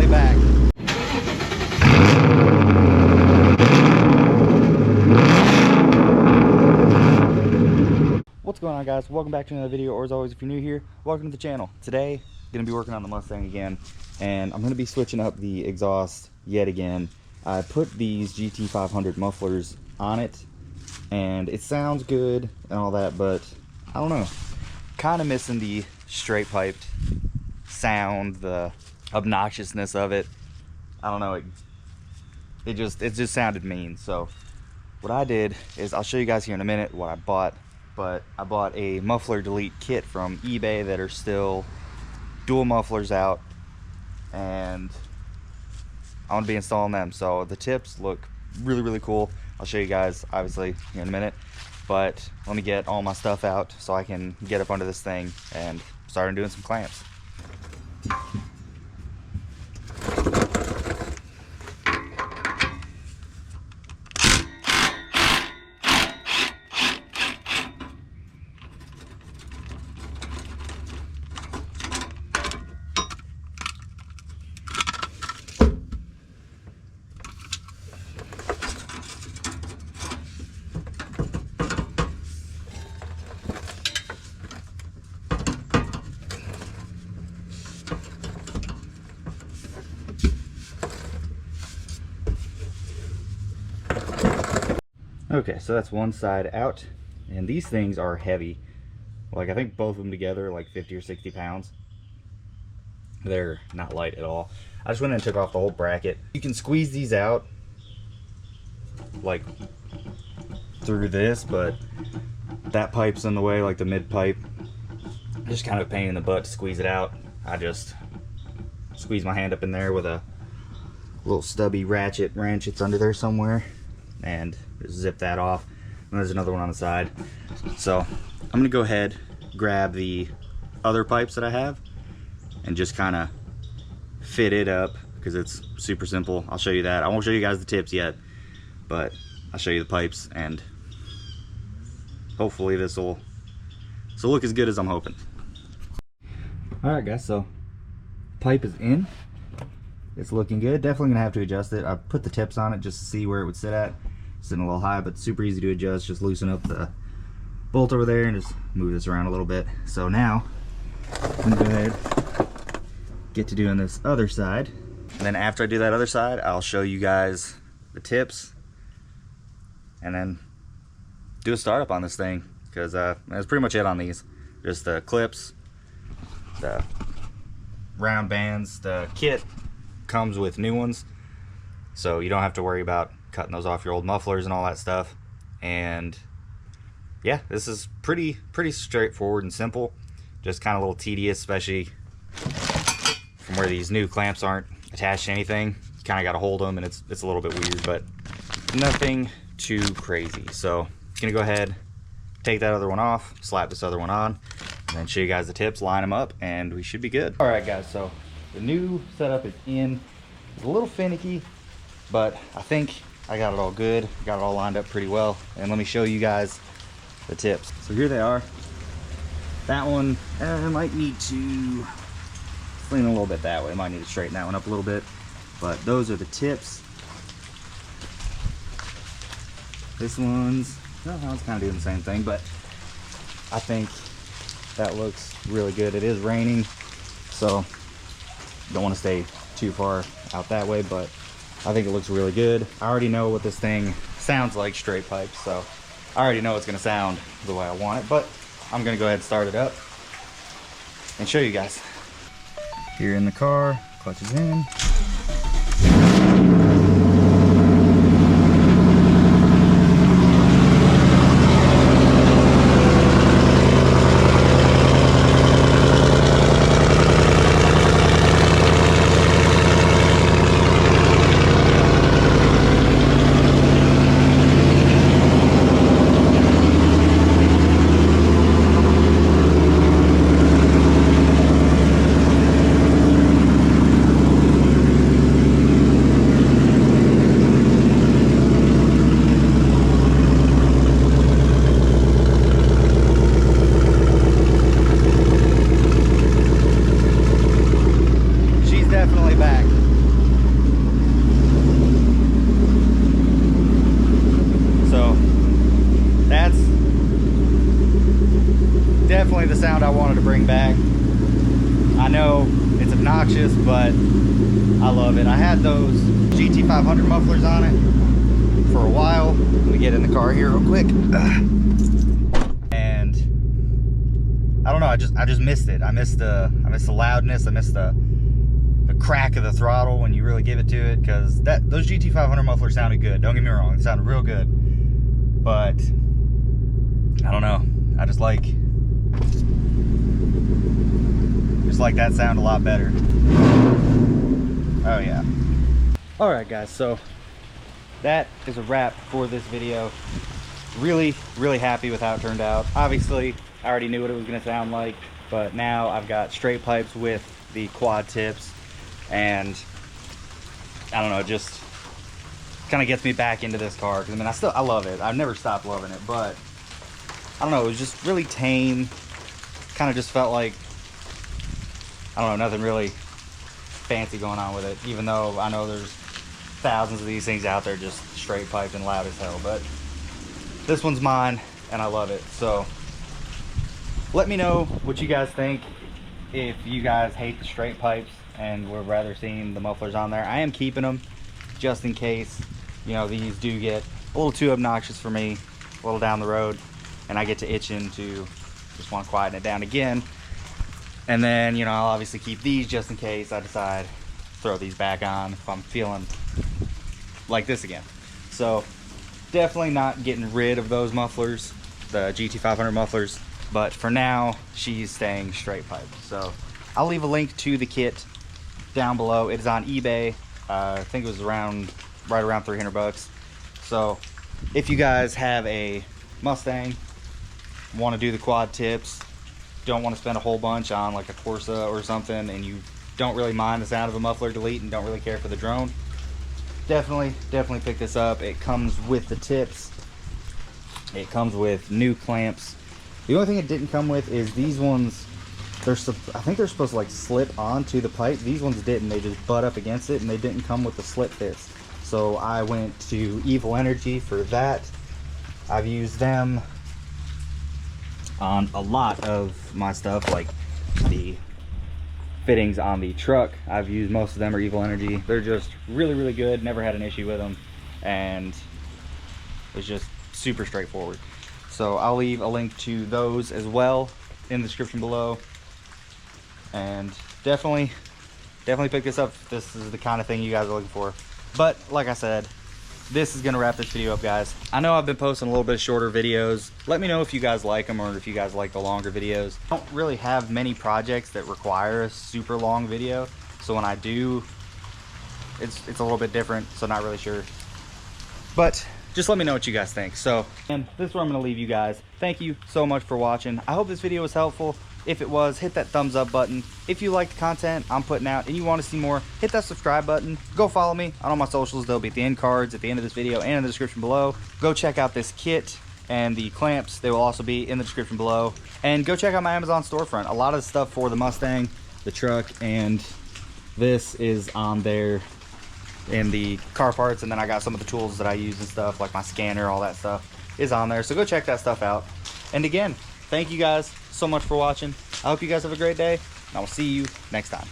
way back. What's going on, guys? Welcome back to another video, or as always, if you're new here, welcome to the channel. Today, I'm going to be working on the Mustang again, and I'm going to be switching up the exhaust yet again. I put these GT500 mufflers on it, and it sounds good and all that, but I don't know. Kind of missing the straight piped sound, the obnoxiousness of it. I don't know, it just sounded mean. So what I did is, I'll show you guys here in a minute what I bought, but I bought a muffler delete kit from eBay that are still dual mufflers out, and I want to be installing them. So the tips look really cool. I'll show you guys obviously here in a minute, but let me get all my stuff out so I can get up under this thing and start doing some clamps. Okay, so that's one side out, and these things are heavy. Like, I think both of them together are like 50 or 60 pounds. They're not light at all. I just went and took off the whole bracket. You can squeeze these out like through this, but that pipe's in the way, like the mid pipe. Just kind of a pain in the butt to squeeze it out. I just squeeze my hand up in there with a little stubby ratchet wrench. It's under there somewhere, and just zip that off. And there's another one on the side. So I'm gonna go ahead, grab the other pipes that I have, and just kind of fit it up, because it's super simple. I'll show you that. I won't show you guys the tips yet, but I'll show you the pipes, and hopefully this will look as good as I'm hoping. Alright guys, so pipe is in. It's looking good. Definitely gonna have to adjust it. I put the tips on it just to see where it would sit at. Sitting a little high, but super easy to adjust. Just loosen up the bolt over there and just move this around a little bit. So now I'm gonna go ahead, get to doing this other side, and then after I do that other side, I'll show you guys the tips and then do a startup on this thing, because that's pretty much it on these. Just the clips, the round bands. The kit comes with new ones, so you don't have to worry about cutting those off your old mufflers and all that stuff. And yeah, this is pretty straightforward and simple. Just kind of a little tedious, especially from where these new clamps aren't attached to anything. You kind of got to hold them, and it's a little bit weird, but nothing too crazy. So I'm gonna go ahead, take that other one off, slap this other one on, and then show you guys the tips, line them up, and we should be good. All right guys, so the new setup is in. It's a little finicky, but I think I got it all good, got it all lined up pretty well. And let me show you guys the tips. So here they are. That one might need to lean a little bit that way. Might need to straighten that one up a little bit. But those are the tips. This one's, well, it's kind of doing the same thing, but I think that looks really good. It is raining, so don't want to stay too far out that way, but I think it looks really good. I already know what this thing sounds like straight pipe, so I already know it's going to sound the way I want it, but I'm going to go ahead and start it up and show you guys. Here in the car, clutch is in. definitely the sound I wanted to bring back. I know it's obnoxious, but I love it. I had those GT500 mufflers on it for a while. Let me get in the car here real quick. And I don't know, I just missed it. I missed the loudness. I missed the crack of the throttle when you really give it to it, because those GT500 mufflers sounded good. Don't get me wrong, it sounded real good. But I don't know. I just like that sound a lot better. Oh yeah. All right, guys. So that is a wrap for this video. Really happy with how it turned out. Obviously, I already knew what it was going to sound like, but now I've got straight pipes with the quad tips, and I don't know, it just kind of gets me back into this car. Because I mean, I love it. I've never stopped loving it, but I don't know, it was just really tame. Kind of just felt like, I don't know, nothing really fancy going on with it, even though I know there's thousands of these things out there just straight piped and loud as hell. But this one's mine and I love it. So let me know what you guys think. If you guys hate the straight pipes and would rather seeing the mufflers on there, I am keeping them just in case, you know, these do get a little too obnoxious for me a little down the road, and I get to itching to just want to quieten it down again. And then, you know, I'll obviously keep these just in case I decide to throw these back on if I'm feeling like this again. So definitely not getting rid of those mufflers, the GT500 mufflers, but for now she's staying straight pipe. So I'll leave a link to the kit down below. It is on eBay. I think it was right around 300 bucks. So if you guys have a Mustang, want to do the quad tips, don't want to spend a whole bunch on like a Corsa or something, and you don't really mind the sound of a muffler delete and don't really care for the drone, definitely pick this up. It comes with the tips, it comes with new clamps. The only thing it didn't come with is these ones. I think they're supposed to like slip onto the pipe. These ones didn't. They just butt up against it, and they didn't come with the slip fits. So I went to Evil Energy for that. I've used them on a lot of my stuff, like the fittings on the truck. I've used most of them are Evil Energy. They're just really good. Never had an issue with them, and it's just super straightforward. So I'll leave a link to those as well in the description below, and definitely pick this up if this is the kind of thing you guys are looking for. But like I said, this is gonna wrap this video up, guys. I know I've been posting a little bit shorter videos. Let me know if you guys like them or if you guys like the longer videos. I don't really have many projects that require a super long video, so when I do, it's a little bit different, so not really sure. But just let me know what you guys think. So, and this is where I'm gonna leave you guys. Thank you so much for watching. I hope this video was helpful. If it was, hit that thumbs up button. If you like the content I'm putting out and you want to see more, hit that subscribe button. Go follow me on all my socials. They'll be at the end cards at the end of this video and in the description below. Go check out this kit and the clamps. They will also be in the description below. And go check out my Amazon storefront. A lot of the stuff for the Mustang, the truck, and this is on there in the car parts. And then I got some of the tools that I use and stuff, like my scanner, all that stuff is on there. So go check that stuff out. And again, thank you guys so much for watching. I hope you guys have a great day, and I will see you next time.